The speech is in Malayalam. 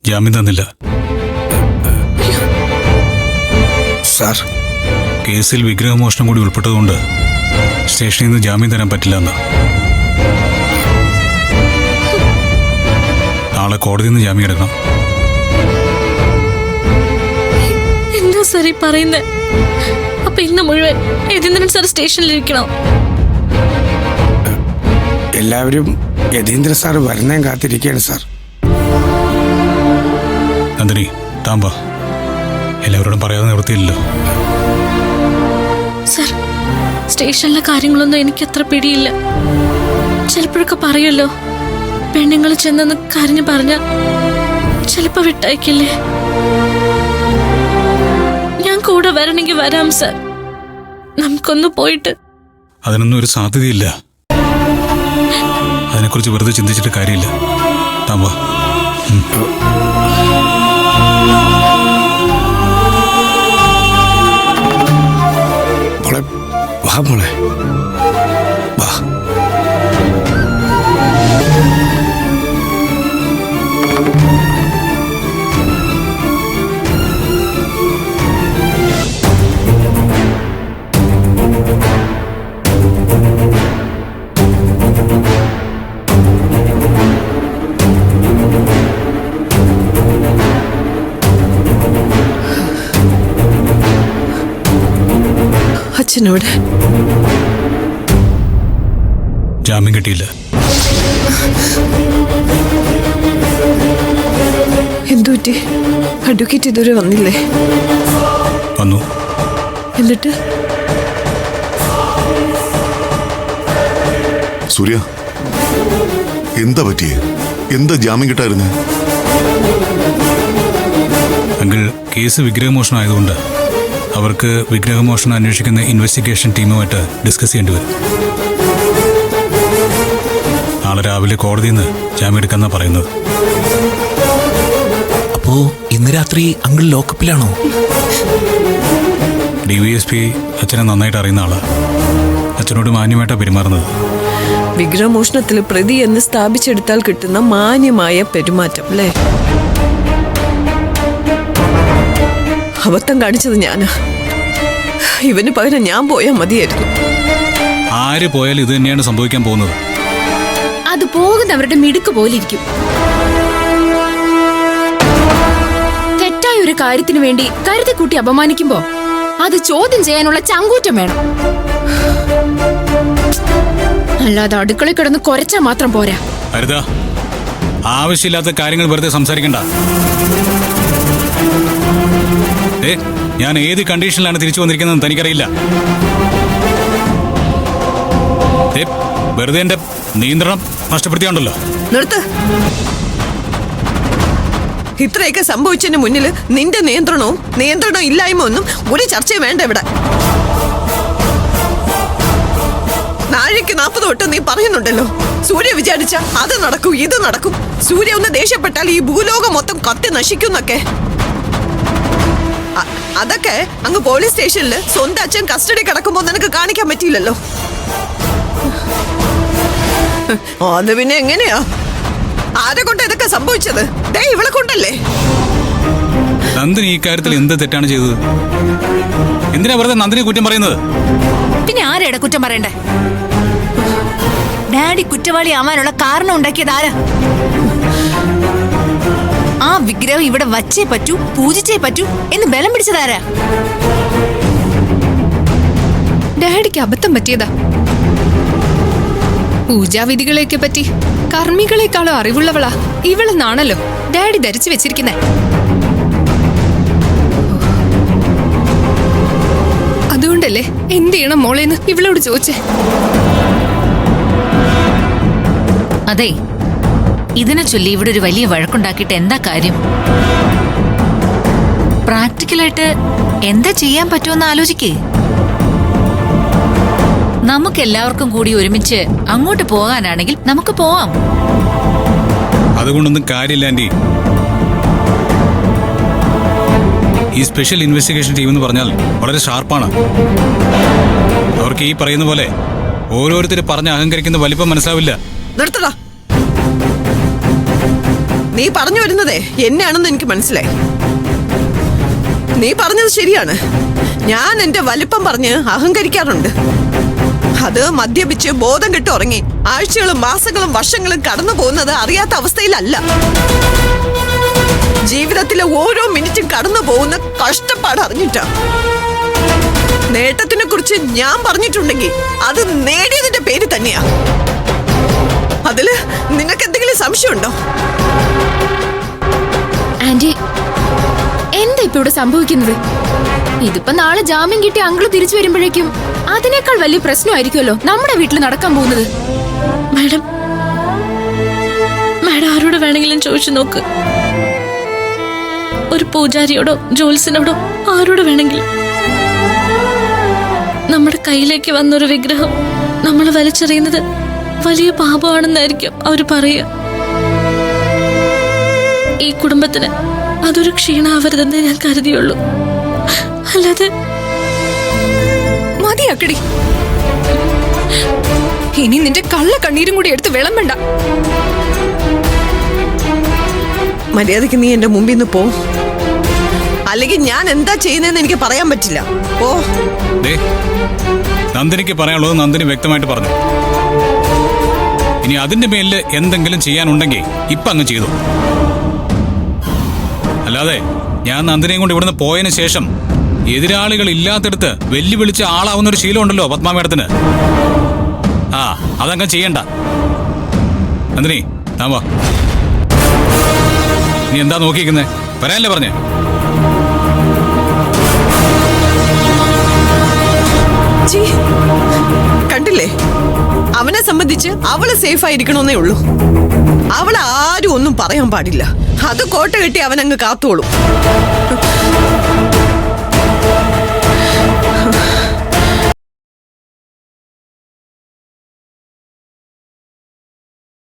ജാമ്യം തന്നില്ല. സാർ, കേസിൽ വിഗ്രഹമോഷണം കൂടി ഉൾപ്പെട്ടതുകൊണ്ട് സ്റ്റേഷനിൽ നിന്ന് ജാമ്യം തരാൻ പറ്റില്ലെന്ന്. നാളെ കോടതിയിൽ നിന്ന് ജാമ്യം എടുക്കണം. എന്താ സാർ ഈ പറയുന്നത്? അപ്പൊ ഇന്ന് മുഴുവൻ യതീന്ദ്രൻ സാർ സ്റ്റേഷനിലിരിക്കണോ? എല്ലാവരും യതീന്ദ്ര സാർ വരുന്നേം കാത്തിരിക്കുകയാണ് സാർ. നന്ദിനി, താമ്പ എല്ലാവരോടും പറയാതെ നിവൃത്തിയില്ലല്ലോ. സാർ, സ്റ്റേഷനിലെ കാര്യങ്ങളൊന്നും എനിക്ക് അത്ര പിടിയില്ല. ചിലപ്പോഴൊക്കെ പറയുമല്ലോ, പെണ്ണുങ്ങൾ ചെന്നെന്ന് കരഞ്ഞു പറഞ്ഞ ചിലപ്പോ വിട്ടയക്കില്ലേ. ഞാൻ കൂടെ വരണമെങ്കിൽ വരാം സാർ. നമുക്കൊന്ന് പോയിട്ട്. അതിനൊന്നും ഒരു സാധ്യതയില്ല. അതിനെക്കുറിച്ച് വെറുതെ ചിന്തിച്ചിട്ട് കാര്യമില്ല. താമ്പ മോളെ, വാ മോളെ, വാ. അച്ഛനോട് ജാമ്യം കിട്ടിയില്ല. എന്തുപറ്റി? അഡ്വക്കേറ്റ് ഇതുവരെ വന്നില്ലേ? വന്നു. എന്നിട്ട് സൂര്യ, എന്താ പറ്റിയേ? എന്താ ജാമ്യം കിട്ടായിരുന്നേ? അങ്കിൾ, കേസ് വിഗ്രഹമോഷണം ആയതുകൊണ്ട് അവർക്ക് വിഗ്രഹമോഷണം അന്വേഷിക്കുന്ന ഇൻവെസ്റ്റിഗേഷൻ ടീമുമായിട്ട് ഡിസ്കസ് ചെയ്യേണ്ടി വരും. നാളെ രാവിലെ കോടതിയിൽ നിന്ന് ജാമ്യം എടുക്കാന്നാ പറയുന്നത്. അപ്പോ ഇന്ന് രാത്രി അങ്കിൾ ലോക്കപ്പിലാണോ? DYSP അച്ഛനെ നന്നായിട്ട് അറിയുന്ന ആളാ. അച്ഛനോട് മാന്യമായിട്ടാണ് പെരുമാറുന്നത്. വിഗ്രഹമോഷണത്തിൽ പ്രതി എന്ന് സ്ഥാപിച്ചെടുത്താൽ കിട്ടുന്ന മാന്യമായ പെരുമാറ്റം അല്ലേ? അബദ്ധം കാണിച്ചത് ഞാനാ. ഇവന് പകരം ഞാൻ പോയാൽ മതിയായിരുന്നു. ആര് പോയാലും ഇത് തന്നെയാണ് സംഭവിക്കാൻ പോകുന്നത്. അത് പോകുന്നവരുടെ മിടുക്ക് പോലിരിക്കും. തെറ്റായ ഒരു കാര്യത്തിന് വേണ്ടി കരുതി കൂട്ടി അപമാനിക്കുമ്പോ അത് ചോദ്യം ചെയ്യാനുള്ള ചങ്കൂറ്റം വേണം. അല്ലാതെ അടുക്കളയിൽ കിടന്ന് കുരച്ചാ മാത്രം പോരാ. അരുതാ, ആവശ്യമില്ലാത്ത കാര്യങ്ങൾ വെറുതെ സംസാരിക്കണ്ട. ഞാൻ ഏത് കണ്ടീഷനിലാണ് തിരിച്ചു വന്നിരിക്കുന്നതെന്ന് തനിക്കറിയില്ല. വെറുതെ എന്റെ നിയന്ത്രണം നഷ്ടപ്പെടുത്തിയാണ്ടല്ലോ. നിർത്ത്. ഇത്രയൊക്കെ സംഭവിച്ചതിന് മുന്നിൽ നിന്റെ നിയന്ത്രണം ഇല്ലായ്മ ഒന്നും ഒരു ചർച്ചയും വേണ്ട ഇവിടെ. നാഴിക്ക് 40 തൊട്ട് നീ പറയുന്നുണ്ടല്ലോ, സൂര്യ വിചാരിച്ച അത് നടക്കും ഇത് നടക്കും, സൂര്യ ഒന്ന് ദേഷ്യപ്പെട്ടാൽ ഈ ഭൂലോകം മൊത്തം കത്തി നശിക്കുന്നൊക്കെ. അതൊക്കെ അങ്ങ് പോലീസ് സ്റ്റേഷനിൽ സ്വന്തം അച്ഛൻ കസ്റ്റഡി കിടക്കുമ്പോ നിനക്ക് കാണിക്കാൻ പറ്റിയില്ലല്ലോ. അത് പിന്നെ എങ്ങനെയാ? ആരെ കൊണ്ട് ഇതൊക്കെ സംഭവിച്ചത്? ദേ ഇവളെ കൊണ്ടല്ലേ. നന്ദിനി ഈ കാര്യത്തിൽ എന്ത് തെറ്റാണ് ചെയ്തത്? എന്തിനാ വെറുതെ നന്ദിനി കുറ്റം പറയുന്നത്? പിന്നെ ആരെയുടെ കുറ്റം പറയണ്ടേ? ഡാഡി കുറ്റവാളി ആവാനുള്ള കാരണം ഉണ്ടാക്കിയത് ആരാ? ആ വിഗ്രഹം ഇവിടെ വച്ചേ പറ്റൂ, പൂജിച്ചേ പറ്റൂ എന്ന് ബലം പിടിച്ചതാരാ? ഡാഡിക്ക് അബദ്ധം പറ്റിയതാ. പൂജാവിധികളെയൊക്കെ പറ്റി കർമ്മികളെക്കാളും അറിവുള്ളവളാ ഇവളെന്നാണല്ലോ ഡാഡി ധരിച്ചു വെച്ചിരിക്കുന്നേ. അതുകൊണ്ടല്ലേ എന്ത് ചെയ്യണം മോളേന്ന് ഇവളോട് ചോദിച്ചേ. അതെ, ഇതിനെ ചൊല്ലി ഇവിടെ ഒരു വലിയ വഴക്കുണ്ടാക്കിയിട്ട് എന്താ കാര്യം? പ്രാക്ടിക്കലായിട്ട് എന്താ ചെയ്യാൻ പറ്റുമെന്ന് ആലോചിക്കേ. നമുക്കെല്ലാവർക്കും കൂടി ഒരുമിച്ച് അങ്ങോട്ട് പോകാനാണെങ്കിൽ നമുക്ക് പോവാം. അതുകൊണ്ടൊന്നും കാര്യമില്ല ആന്റി. ഈ സ്പെഷ്യൽ ഇൻവെസ്റ്റിഗേഷൻ ടീം എന്ന് പറഞ്ഞാൽ വളരെ ഷാർപ്പാണ്. അവർക്ക് ഈ പറയുന്ന പോലെ ഓരോരുത്തർ പറഞ്ഞ് അഹങ്കരിക്കുന്ന വലിപ്പം മനസ്സിലാവില്ല. നിർത്തടാ. നീ പറഞ്ഞു വരുന്നതേ എന്നെയാണെന്ന് എനിക്ക് മനസ്സിലായി. നീ പറഞ്ഞത് ശരിയാണ്. ഞാൻ എന്റെ വലിപ്പം പറഞ്ഞ് അഹങ്കരിക്കാറുണ്ട്. അത് മദ്യപിച്ച് ബോധം കെട്ട് ഉറങ്ങി ആഴ്ചകളും മാസങ്ങളും വർഷങ്ങളും കടന്നു പോകുന്നത് അറിയാത്ത അവസ്ഥയിലല്ല. ജീവിതത്തിലെ ഓരോ മിനിറ്റും കടന്നു പോകുന്ന കഷ്ടപ്പാട് അറിഞ്ഞിട്ടാ. നേട്ടത്തിനെ കുറിച്ച് ഞാൻ പറഞ്ഞിട്ടുണ്ടെങ്കിൽ അത് നേടിയതിന്റെ പേര് തന്നെയാ. അതില് നിനക്ക് എന്തെങ്കിലും സംശയമുണ്ടോ? ആന്റി, എന്താ ഇപ്പൊ ഇവിടെ സംഭവിക്കുന്നത്? ഇതിപ്പോ നാളെ ജാമ്യം കിട്ടി അങ്കിള് തിരിച്ചു വരുമ്പോഴേക്കും അതിനേക്കാൾ വലിയ പ്രശ്നമായിരിക്കുമല്ലോ നമ്മുടെ വീട്ടിൽ നടക്കാൻ പോകുന്നത്. മാഡം ആരോട് വേണമെങ്കിലും ചോദിച്ചു നോക്ക്. ഒരു പൂജാരിയോടോ ജോത്സ്യനോടോ ആരോട് വേണമെങ്കിലും. നമ്മുടെ കയ്യിലേക്ക് വന്നൊരു വിഗ്രഹം നമ്മൾ വലിച്ചെറിയുന്നത് വലിയ പാപമാണെന്നായിരിക്കും അവര് പറയുക. ഈ കുടുംബത്തിന് അതൊരു ക്ഷീണാവരുതെന്നേ ഞാൻ കരുതിയുള്ളൂ. അല്ലാതെ മതിയാക്കടി. ഇനി നിന്റെ കള്ള കണ്ണീരും കൂടി എടുത്ത് വിളമ്പണ്ട. മര്യാദയ്ക്ക് നീ എന്റെ മുമ്പിൽ നിന്ന് പോ, അല്ലെങ്കിൽ ഞാൻ എന്താ ചെയ്യുന്നതെന്ന് എനിക്ക് പറയാൻ പറ്റില്ല. ഓ നന്ദിനിക്ക് പറയാനുള്ളത് നന്ദിനി വ്യക്തമായിട്ട് പറഞ്ഞു. ഇനി അതിന്റെ മേലില് എന്തെങ്കിലും ചെയ്യാനുണ്ടെങ്കിൽ ഇപ്പൊ അങ്ങ് ചെയ്തു. അല്ലാതെ ഞാൻ നന്ദിനിയും കൊണ്ട് ഇവിടുന്ന് പോയതിനു ശേഷം എതിരാളികൾ ഇല്ലാത്തടുത്ത് വെല്ലുവിളിച്ച് ആളാവുന്ന ഒരു ശീലം ഉണ്ടല്ലോ പത്മ മേഡത്തിന്. അതങ്ങ് ചെയ്യണ്ട. നന്ദിനി താൻ വാ. നീ എന്താ നോക്കിയിരിക്കുന്നേ? വരാനല്ലേ പറഞ്ഞേ? കണ്ടില്ലേ, അവനെ സംബന്ധിച്ച് അവള് സേഫ് ആയിരിക്കണമെന്നേ ഉള്ളൂ. അവളെ ആരും ഒന്നും പറയാൻ പാടില്ല. അത് കോട്ട കെട്ടി അവനങ്ങ് കാത്തോളും.